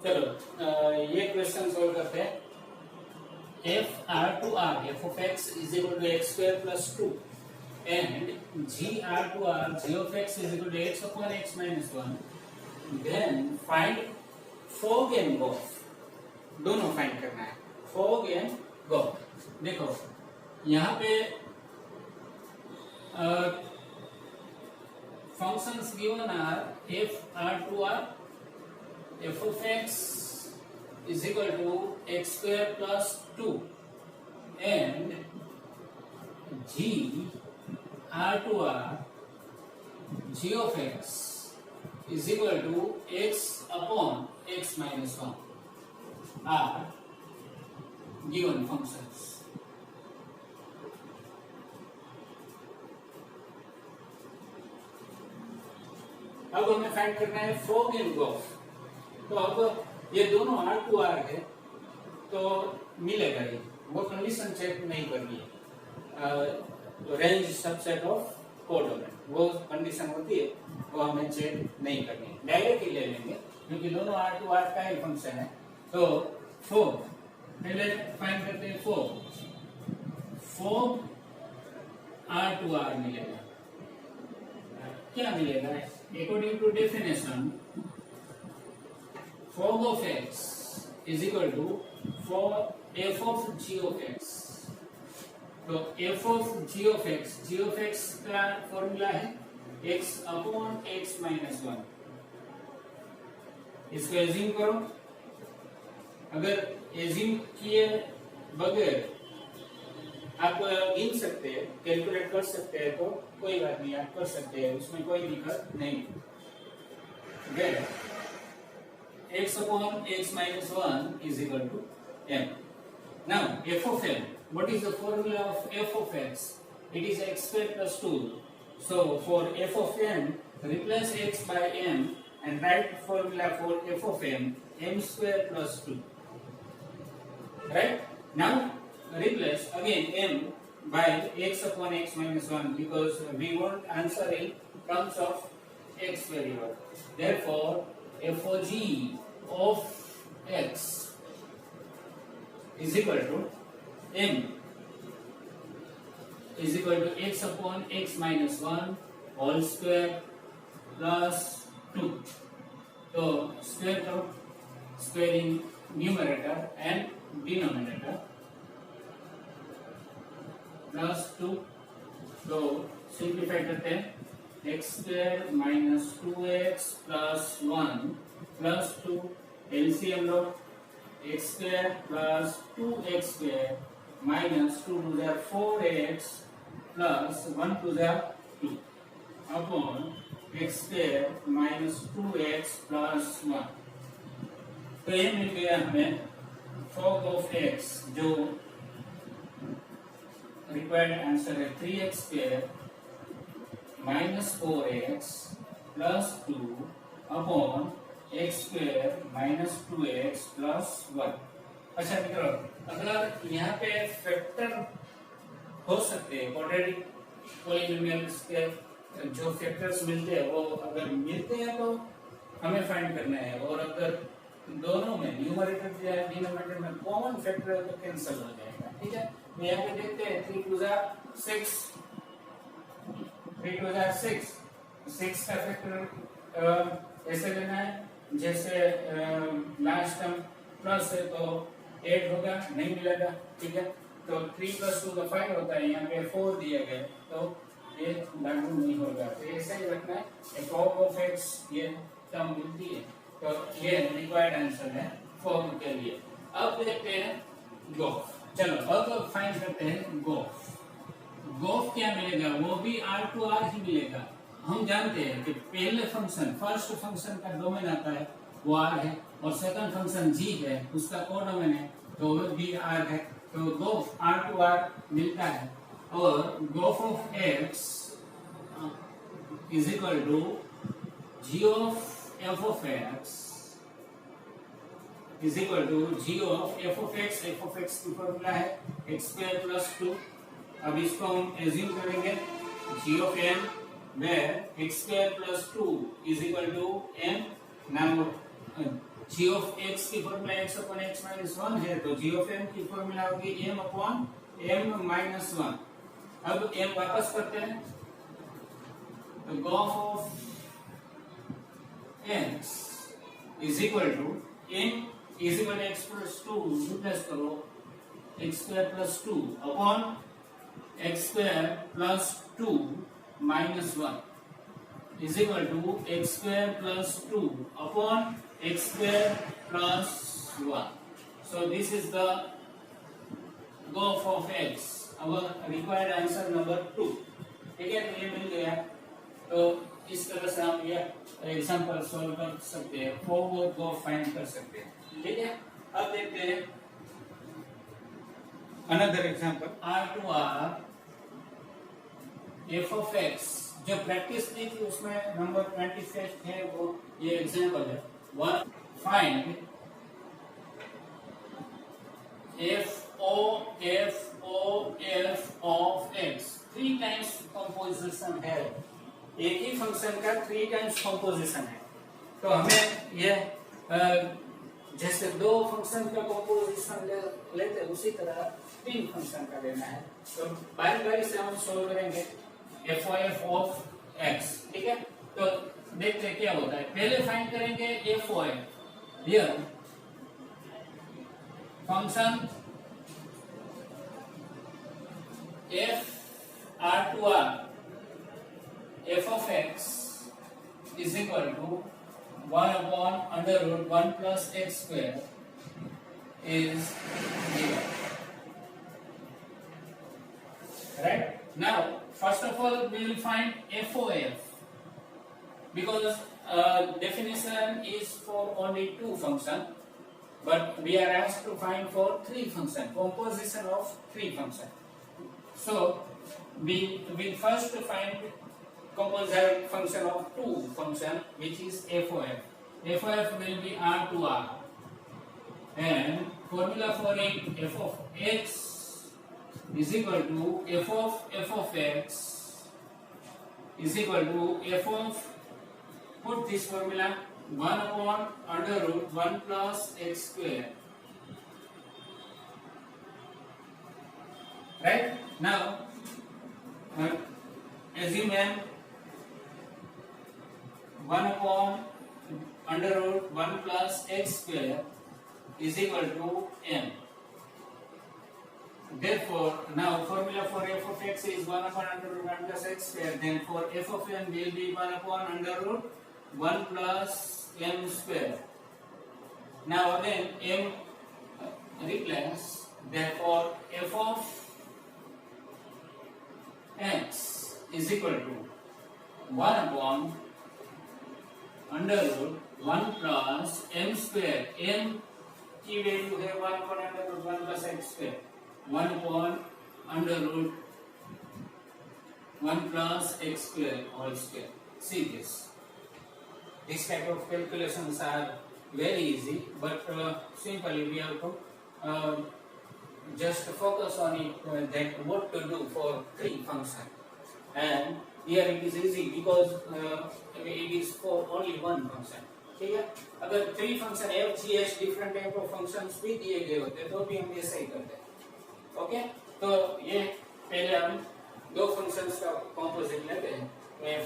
चलो ये question solve करते हैं। F R to R F of x is equal to X square plus 2 and G R to R G of x is equal to X upon x minus 1, then find fog and gof. दोनों find करना है, fog and Gauff. देखो यहाँ पे functions given are f r to r, f of x is equal to x square plus 2 and g r to r g of x is equal to x upon x minus 1 are given functions. अब हमें find करना है fog and Gauff. तो अब ये दोनों are to are है तो मिलेगा ही, वो कंडीशन चेक नहीं करनी है। रेंज सबसेट ऑफ कोडोमेन वो कंडीशन होती है, वो हमें चेक नहीं करनी है, डायरेक्ट ही ले लेंगे क्योंकि दोनों आर टू आर का ही फंक्शन है। तो फॉग पहले फाइंड करते हैं फॉग आर टू आर मिलेगा। क्या मिलेगा? According to definition, fog of x is equal to for f of g of x. तो f of g of x का फॉर्मूला है x अपॉन x माइनस 1। इसको एज्यूम करो। अगर एज्यूम किए बगैर आप गिन सकते हैं, कैलकुलेट कर सकते हैं तो कोई बात नहीं, आप कर सकते हैं, उसमें कोई दिक्कत नहीं। x upon x minus 1 is equal to m. Now f of m, what is the formula of f of x? It is x square plus 2. So for f of m, replace x by m and write formula for f of m square plus 2. Right? Now replace again m by x upon x minus 1 because we want answer in terms of x variable. Therefore, fog of x is equal to m is equal to x upon x minus 1 whole square plus 2. So square करो, square in numerator and denominator plus 2। तो simplify करते हैं x square minus 2x plus 1 plus 2 LCM लो x square plus 2x square minus 2 to the 4x plus 1 to the 2 upon x square minus 2x plus 1। तो ये मिल गया हमें fog of x, जो रिक्वायर्ड आंसर है 3x square minus 4x plus 2 upon x square minus 2x plus 1। अच्छा मित्रों, अगर यहाँ पे फैक्टर हो सकते हैं, क्वाड्रेटिक पॉलिनोमियल्स के जो फैक्टर्स मिलते हैं वो अगर मिलते हैं तो हमें फाइंड करना है, और अगर दोनों में न्यूमरेटर या डिनोमिनेटर में कॉमन फैक्टर है तो कैंसिल हो जाएगा। ठीक है, तो यहाँ पे देखते हैं 3 टू 6, 3 टू 6, 6 का फैक्टर ऐसे लेना है जैसे लास्ट टर्म प्लस है तो 8 होगा, नहीं मिलेगा। ठीक है, तो 3 प्लस 2 का 5 होता है, यहाँ पे 4 दिया गया तो ये लागू नहीं होगा। तो ऐसे ही रखना है, फॉग ऑफ एक्स ये टर्म मिलती है, तो ये रिक्वायर्ड आंसर है फॉग के लिए। अब देखते हैं गॉफ। चलो अब फाइंड करते हैं गॉफ। गॉफ क्या मिलेगा? वो भी आर टू आर ही मिलेगा। हम जानते हैं कि पहले फंक्शन, फर्स्ट फंक्शन का डोमेन आता है वो आर है, और सेकंड फंक्शन जी है, उसका कोडोमेन है तो वो भी आर है। तो गॉफ आर टू आर मिलता है, और gof of x is equal to ji of F of x is equal to ji of F of एक्स। एफ ऑफ एक्स की फॉर्मूला है एक्स स्क्वायर प्लस 2। अब इसको हम एज्यूम करेंगे g of m where x square plus 2 is equal to m. Now g of x की formula x upon x minus one है, तो जी ऑफ एम की फॉर्मूला होगी m upon m minus one. अब m वापस करते हैं, तो gof of x is equal to m is equal x plus two, replace करो x square plus two upon x square plus two minus one is equal to x square plus 2 upon x square plus 1. So this is the graph of x. Our required answer number 2. ठीक है, तो ये मिल गया। तो इस तरह से हम ये एग्जांपल सॉल्व कर सकते हैं, फॉरवर्ड ग्राफ फाइंड कर सकते हैं। ठीक है, अब देखते हैं another example R2R f of x। जो प्रैक्टिस नहीं थी उसमें नंबर 25 है, वो ये एग्जांपल है। One find f of x, 3 times composition है, एक ही फंक्शन का 3 टाइम्स कंपोजिशन है। तो हमें ये जैसे 2 फंक्शन का कंपोजिशन लेते उसी तरह 3 फंक्शन का लेना है। तो बारी बारी से हम सोल्व करेंगे f of x। ठीक है, तो देखते हैं क्या होता है। पहले फाइंड करेंगे f of here function f R2R f of x is equal to 1 upon under root 1 plus x square is given. Right? Now, first of all, we will find f of f because definition is for only 2 functions, but we are asked to find for 3 functions, composition of 3 functions. So, we will first find composite function of 2 functions, which is f of f. F of f will be R to R, and formula for it f of x is equal to f of x is equal to f of, put this formula 1 upon under root 1 plus x square. Right? Now, assume n 1 upon under root 1 plus x square is equal to n. Therefore, now formula for f of x is 1 upon under root 1 plus x square. Then for f of n will be 1 upon under root 1 plus m square. Now again m replace. Therefore, f of x is equal to 1 upon under root 1 plus m square. m की value है 1 upon under root 1 plus x square. 1 upon under root 1 plus x square whole square. See this. This type of calculations are very easy, but simply we have to just focus on it, that what to do for 3 functions. And here it is easy because it is for only 1 function. ठीक है, अगर 3 function f g h different type of functions भी दिए गए होते तो भी हम ऐसे ही करते हैं। ओके, तो ये पहले हम 2 फंक्शंस का कंपोजिट लेते हैं। f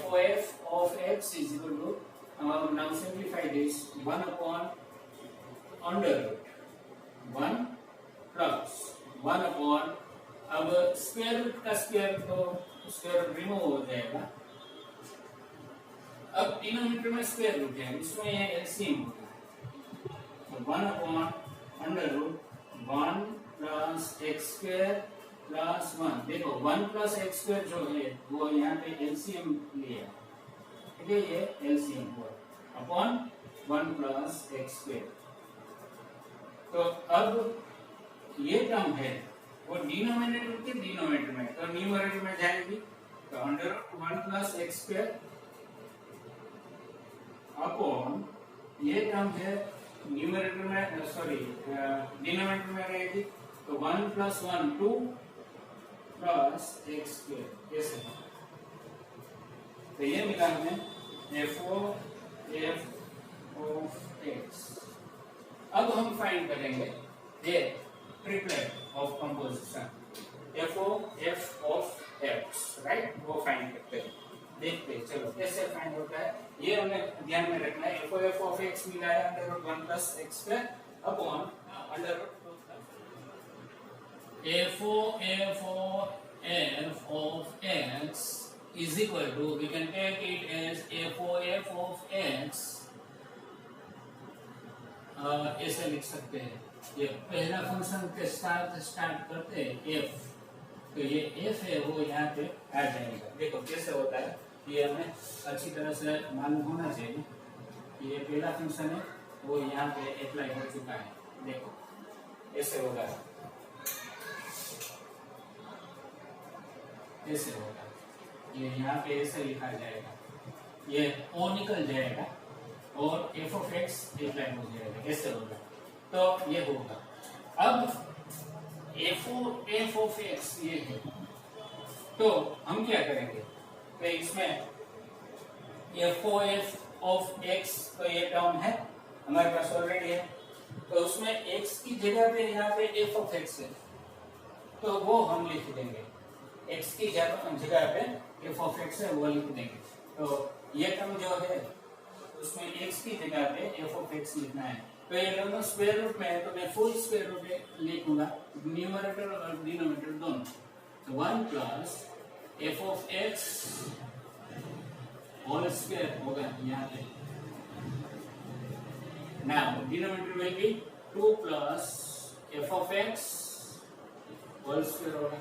of x is equal to, now simplify this, 1 upon under root 1 plus 1 upon, अब स्क्वायर रूट का स्क्वायर तो स्क्वायर रूट रिमूव हो जाएगा। अब डिनोमिनेटर में स्क्वायर रूट है, इसमें ये एलसीएम होगा, तो 1 upon under root 1 plus x square plus 1। देखो 1 plus x square जो है वो यहाँ पे एलसीएम लिया, ठीक है, ये एलसीएम हुआ अपॉन 1 plus x square। तो अब ये टर्म है वो डिनोमिनेटर के डिनोमिनेटर में, तो न्यूमरेटर में जाएगी, तो under 1 plus x square upon ये टर्म है न्यूमरेटर में, सॉरी डिनोमिनेटर में रहेगी, तो 1 plus 1 2 plus x square, ऐसे। तो ये मिला हमें f of x। अब हम फाइंड करेंगे ये triplet of composition F of x, right, वो फाइंड करते हैं। देखते हैं, चलो कैसे फाइंड होता है ये हमें ध्यान में रखना है। एफ ऑफ एक्स मिला है under root 1 plus X square upon under root F of x is equal to, we can take it as F of X, ऐसे लिख सकते हैं। ये पहला फंक्शन के साथ स्टार्ट करते हैं एफ, तो ये एफ है वो यहाँ पे आ जाएगा। देखो कैसे होता है, ये हमें अच्छी तरह से मालूम होना चाहिए। ये पहला फंक्शन है वो यहाँ पे अप्लाई हो चुका है। देखो ऐसे होगा, ऐसे होगा, ये यहाँ पे ऐसे लिखा जाएगा, ये ओ निकल जाएगा और एफ ऑफ एक्स अप्लाई हो जाएगा, ऐसे होगा। तो ये होगा। अब एफ ऑफ एक्स ये है, तो हम क्या करेंगे, तो इसमें एफ ऑफ एक्स, तो ये टर्म है हमारे पास ऑलरेडी है, तो उसमें एक्स की जगह पे यहाँ पे एफ ऑफ एक्स है, तो वो हम लिख देंगे। एक्स की जगह पे एफ ऑफ एक्स है वो लिख देंगे। तो ये टर्म जो है उसमें एक्स की जगह पे एफ ऑफ एक्स लिखना है। तो ये दोनों स्क्वायर रूट में है, तो मैं फुल स्क्वायर रूट लिखूंगा, न्यूमरेटर और डिनोमिनेटर दोनों। तो 1 plus F of X whole square होगा यहाँ पे। Now denominator will be 2 plus F of X whole square होगा।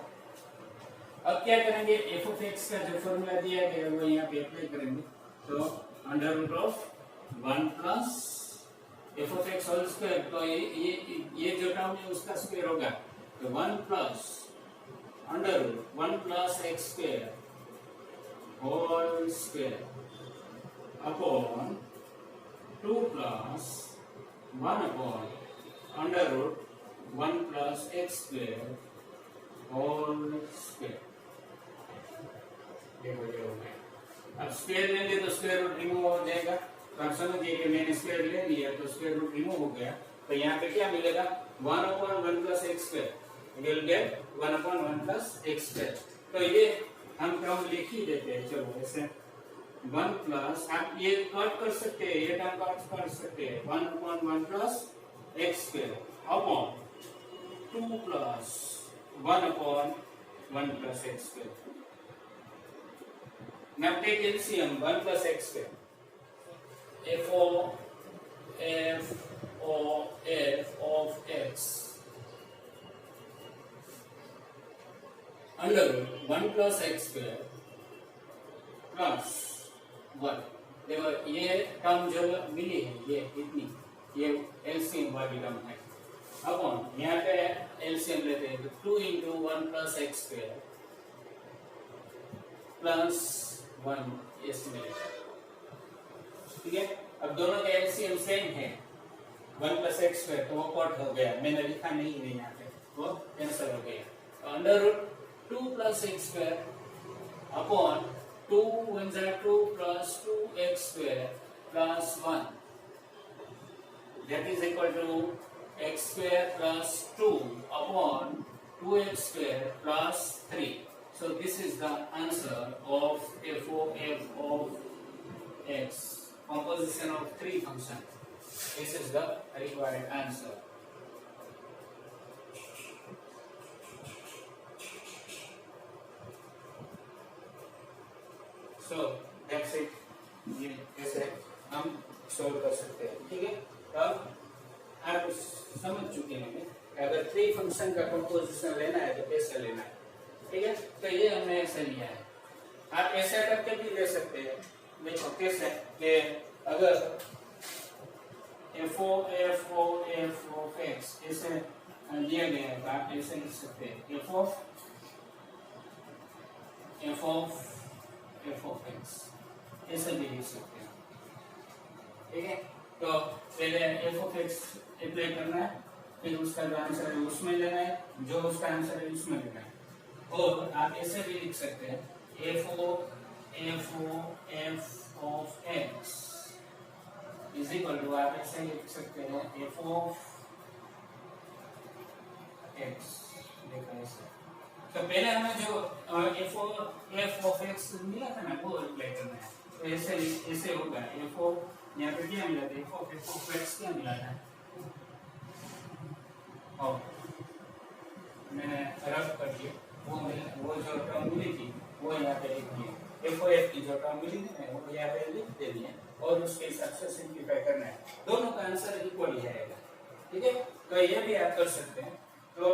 अब क्या करेंगे, एफ ऑफ एक्स का जो फॉर्मूला दिया गया है वो यहाँ पे अप्लाई करेंगे। तो under root of 1 plus F of X whole square, तो ये जो टर्म है उसका स्क्वायर होगा, तो 1 plus under root 1 plus X square whole square upon 2 plus 1 upon under root 1 plus X square whole square. अब स्क्वायर लेंगे तो स्क्वायर रूट रिमूव हो जाएगा। तो आप समझिए कि मैंने स्क्वायर ले लिया तो स्क्वायर रूट रिमूव हो गया, तो यहाँ पे क्या मिलेगा, 1 upon 1 plus X square will get 1 upon 1 plus X square. तो ये हम टर्म लिख ही देते हैं। चलो ऐसे 1 प्लस, आप ये कट कर सकते हैं, ये टर्म कट कर सकते हैं, 1 upon 1 plus X square upon 2 plus 1 upon 1 plus X square. Now take LCM 1 plus x square. F of x under 1 plus x square plus 1। देखो ये टर्म जो मिली है ये इतनी, ये LCM वाली टर्म है। अब यहाँ पे LCM लेते हैं, तो 2 into 1 plus x square plus 1 इसमें, ठीक है। अब दोनों का एलसीएम सेम है 1 प्लस एक्स स्क्वायर, तो वो कट हो गया, मैंने लिखा नहीं है यहाँ पे, वो कैंसिल हो गया। Under root 2 plus X square upon 2 1 2 plus 2 X square plus 1, that is equal to X square plus 2 upon 2x square plus 3. So this is the answer of f of x, composition of 3 functions. This is the required answer. So that's it. ये कैसे हम solve कर सकते हैं, ठीक है। अब आप समझ चुके हैं अगर 3 फंक्शन का कंपोजिशन लेना है तो कैसे लेना है, ठीक है। तो ये हमने ऐसे लिया है, आप ऐसे करके भी ले सकते हैं। देखो कैसे कि अगर f of x ऐसे दिया गया है तो आप ऐसे लिख सकते हैं f of x ऐसे भी लिख सकते हैं, ठीक है। तो पहले f of x अप्लाई करना है, फिर उसका जो आंसर है उसमें लेना है, जो उसका आंसर है उसमें लेना है। और आप ऐसे भी लिख सकते हैं f of x is equal to आप ऐसे लिख सकते हैं एफ ऑफ एक्स। देखो ऐसे, तो पहले हमें जो एफ ऑफ एक्स मिला था ना वो अप्लाई करना है। तो ऐसे होगा एफ ऑफ, यहाँ पे क्या मिला था, एफ ऑफ एक्स क्या मिला था, और मैंने रब कर दिया, वो जो टर्म मिली थी वो यहाँ पे लिख दिए, एफ ऑफ की जो टर्म मिली थी वो यहाँ पे लिख दे दिए और उसके हिसाब से सिंप्लीफाई करना है। दोनों का आंसर इक्वल ही आएगा, ठीक है। तो ये भी आप कर सकते हैं। तो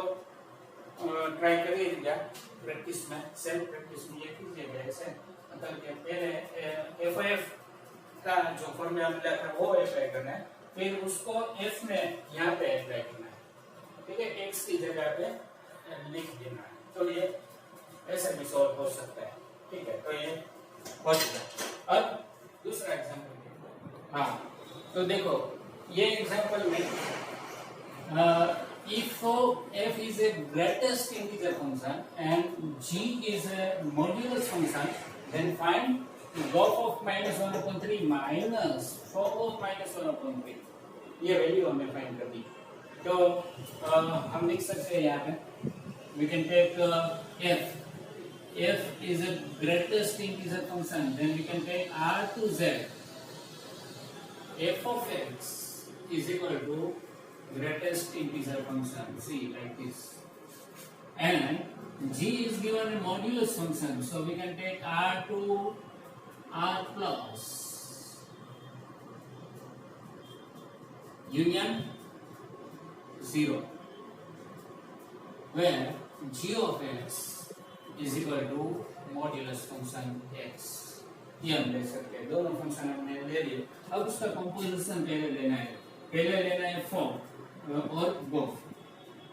ट्राई करिएगा प्रैक्टिस में, सेल्फ प्रैक्टिस में ये कीजिएगा ऐसे, मतलब कि पहले एफ का जो फॉर्मूला मिला था वो अप्लाई करना है, फिर उसको एफ में यहाँ पे अप्लाई करना है, ठीक है, एक्स की जगह पे लिख देना है। तो ये ऐसे भी सॉल्व हो सकता है, ठीक है। तो ये हो चुका। अब दूसरा एग्जाम्पल, हाँ तो देखो ये एग्जाम्पल में if f is a greatest integer function and g is a modulus function, then find log of -1/3 minus log of -1/3। ये वैल्यू हमें फाइंड करनी। तो हम लिख सकते हैं यहाँ पे, we can take f is a greatest integer function, then we can take r to z, f of x is equal to greatest integer function, see like this, and g is given a modulus function, so we can take r to r plus union 0, where g of x is equal to modulus function x। ये हम ले सकते हैं, दोनों function हमने ले लिए। अब उसका कंपोजिशन पहले लेना है, पहले लेना है फॉर्म और गोफ।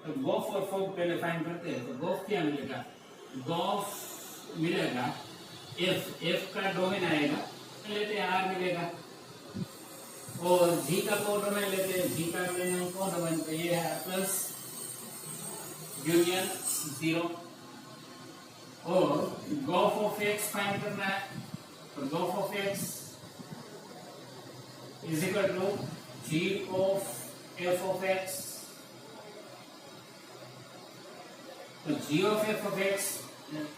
तो गोफ और फॉर्म पहले फाइंड करते हैं। तो गोफ क्या मिलेगा, गोफ मिलेगा एफ का डोमेन आएगा, लेते हैं आर मिलेगा, और जी का कोडोमेन लेते हैं, जी का कोडोमेन तो ये है प्लस यूनियन 0, और गोफ ऑफ एक्स फाइंड करना है। तो gof of x is equal to ji of f of x। तो g of f of x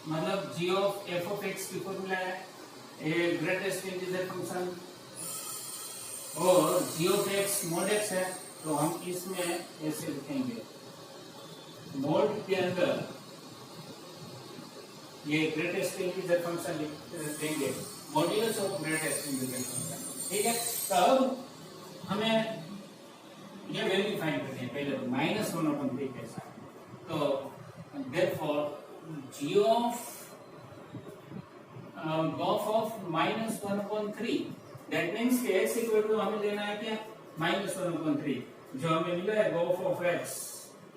मतलब g of f of x की फॉर्मूला है ए ग्रेटेस्ट इंटीजर फंक्शन, और g of x mod x है। तो हम इसमें ऐसे लिखेंगे, मोड के अंदर ये ग्रेटेस्ट इंटीजर फंक्शन देंगे, modulus of greatest integer function, ठीक है। तो अब हमें ये वैल्यू फाइंड करनी है पहले, -1/3 कैसा, तो देयरफॉर g of गोफ ऑफ -1/3, दैट मींस कि x इक्वल टू हमें लेना है क्या, -1/3, जो हमें मिला है गोफ ऑफ x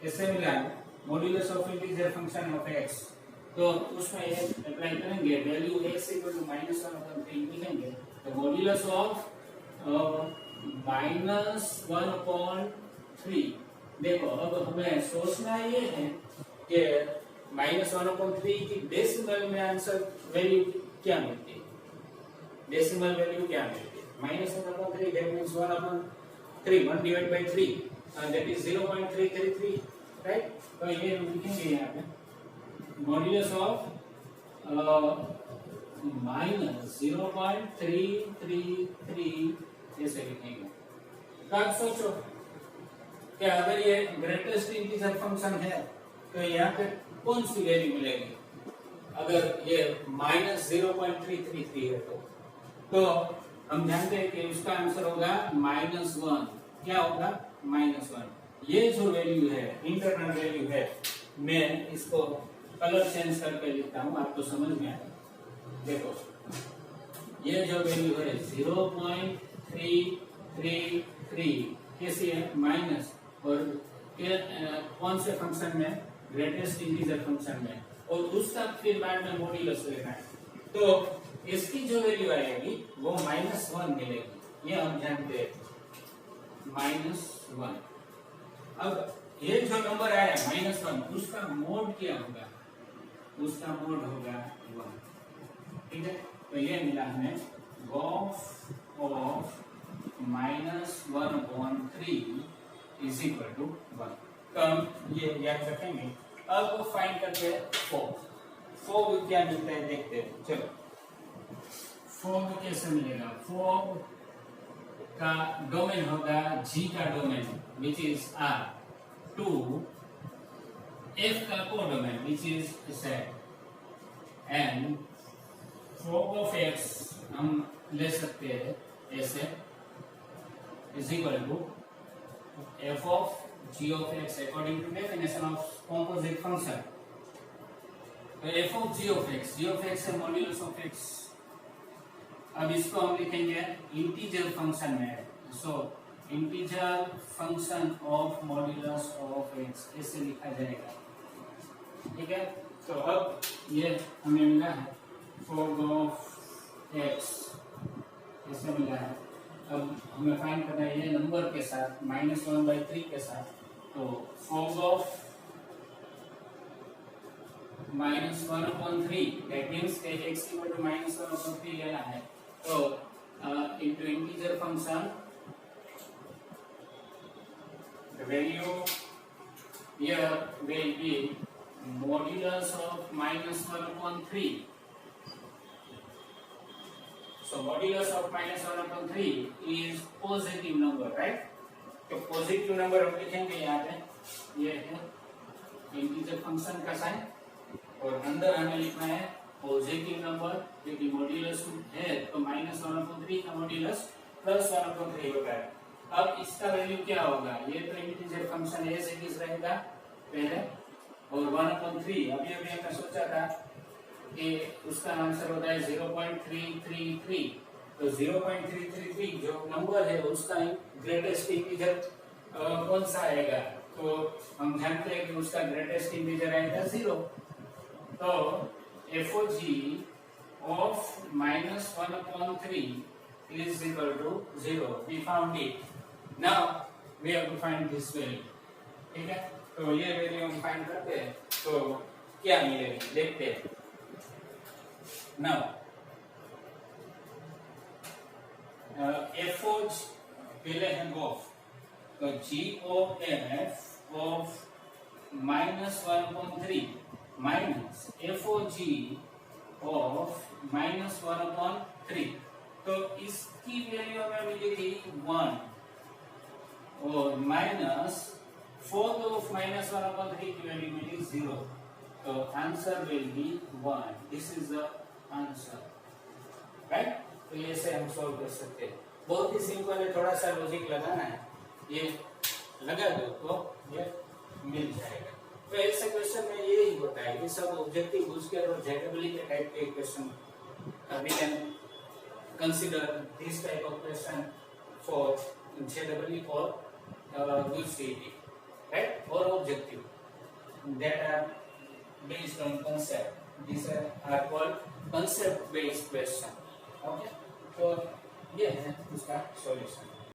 ऐसे मिला है, modulus of integer function of x। तो उसमें ये अप्लाई करेंगे, वैल्यू x इक्वल टू -1/3 लिखेंगे। तो मॉड्यूलस ऑफ -1/3। देखो अब हमें सोचना ये है कि -1/3 की डेसिमल में आंसर वैल्यू क्या मिलती है, डेसिमल वैल्यू क्या मिलती है, -1/3 that means 1/3, 1/3 that is 0.333, right. तो ये हम लिखेंगे यहाँ पे मॉड्यूलस ऑफ -0.333 ऐसे लिखेंगे। अब सोचो कि अगर ये ग्रेटेस्ट इंटीजर फंक्शन है तो यहाँ पे कौन सी वैल्यू मिलेगी, अगर ये -0.333 है तो हम जानते हैं कि उसका आंसर होगा -1। क्या होगा, -1। ये जो वैल्यू है, इंटरनल वैल्यू है, मैं इसको कलर चेंज करके लिखता हूँ, आपको समझ में आएगा। देखो ये जो वैल्यू है 0.333 कैसी है, माइनस, और कौन से फंक्शन में, ग्रेटेस्ट इंटीजर फंक्शन में, और उसका फिर बाद में मॉड्यूलस लेना है। तो इसकी जो वैल्यू आएगी वो -1 मिलेगी, ये हम जानते हैं, -1। अब ये जो नंबर आया -1, उसका मोड क्या होगा, उसका मोड होगा 1, ठीक है। तो ये मिला हमें गोफ ऑफ -1/3 इज इक्वल टू 1। तो हम ये याद रखेंगे। अब फाइंड करते हैं फोग। फोग क्या मिलता है देखते हैं। चलो फोग कैसे मिलेगा? फोग का डोमेन होगा G का domain which is R to F का codomain which is Z and fog of X हम ले सकते हैं ऐसे is equal to f of g of x according to definition of composite function। तो f of g of x है modulus of x। अब इसको हम लिखेंगे इंटीजर फंक्शन में। सो integer function of modulus of x ऐसे लिखा जाएगा। ठीक है, तो अब ये हमें मिला है फोग ऑफ x ऐसे मिला है। अब हमें फाइंड करना है ये नंबर के साथ -1/3 के साथ। तो फोग ऑफ -1/3 दैट मींस कि x इक्वल टू -1/3 लेना है। तो into integer function the value here will be modulus of -1/3। So modulus of -1/3 is positive number, right? तो पॉजिटिव नंबर हम लिखेंगे यहाँ पे, ये है इंटीजर फंक्शन का साइन और अंदर हमें लिखना है पॉजिटिव नंबर क्योंकि मॉड्यूलस है तो -1/3 का मॉड्यूलस +1/3 होता है। अब इसका वैल्यू क्या होगा? ये तो इंटीजर फंक्शन है ऐसे किस रहेगा पहले और 1/3 अभी हमने सोचा था कि उसका आंसर होता है 0.333। तो 0.333 जो नंबर है उसका ग्रेटेस्ट इंटीजर कौन सा आएगा? तो हम जानते हैं कि उसका ग्रेटेस्ट इंटीजर आएगा 0। तो FOG of -1/3 is equal to 0। We found it। Now we have to find this value। ठीक है, तो ये वैल्यू हम फाइंड करते हैं तो क्या मिलेगी देखते हैं। Now, FOG पहले है ऑफ, तो G of F of -1/3 minus FOG of -1/3। तो इसकी वैल्यू हमें मिलेगी 1 और माइनस फोग ऑफ -1/3 की वैल्यू मिलेगी 0। तो answer will be 1। This is the answer, right? तो ये से हम सॉल्व कर सकते हैं। बहुत ही सिंपल है, थोड़ा सा लॉजिक लगाना है, ये लगा दो तो ये मिल जाएगा। तो ऐसे क्वेश्चन में यही होता है कि सब ऑब्जेक्टिव बुझकर और जेडेबिलिटी टाइप के question we can consider this type of question for जेडेबिलिटी फॉर गुड सीईटी, राइट? और objective that are based on concept, these are called concept based question। okay, तो ये है उसका सॉल्यूशन।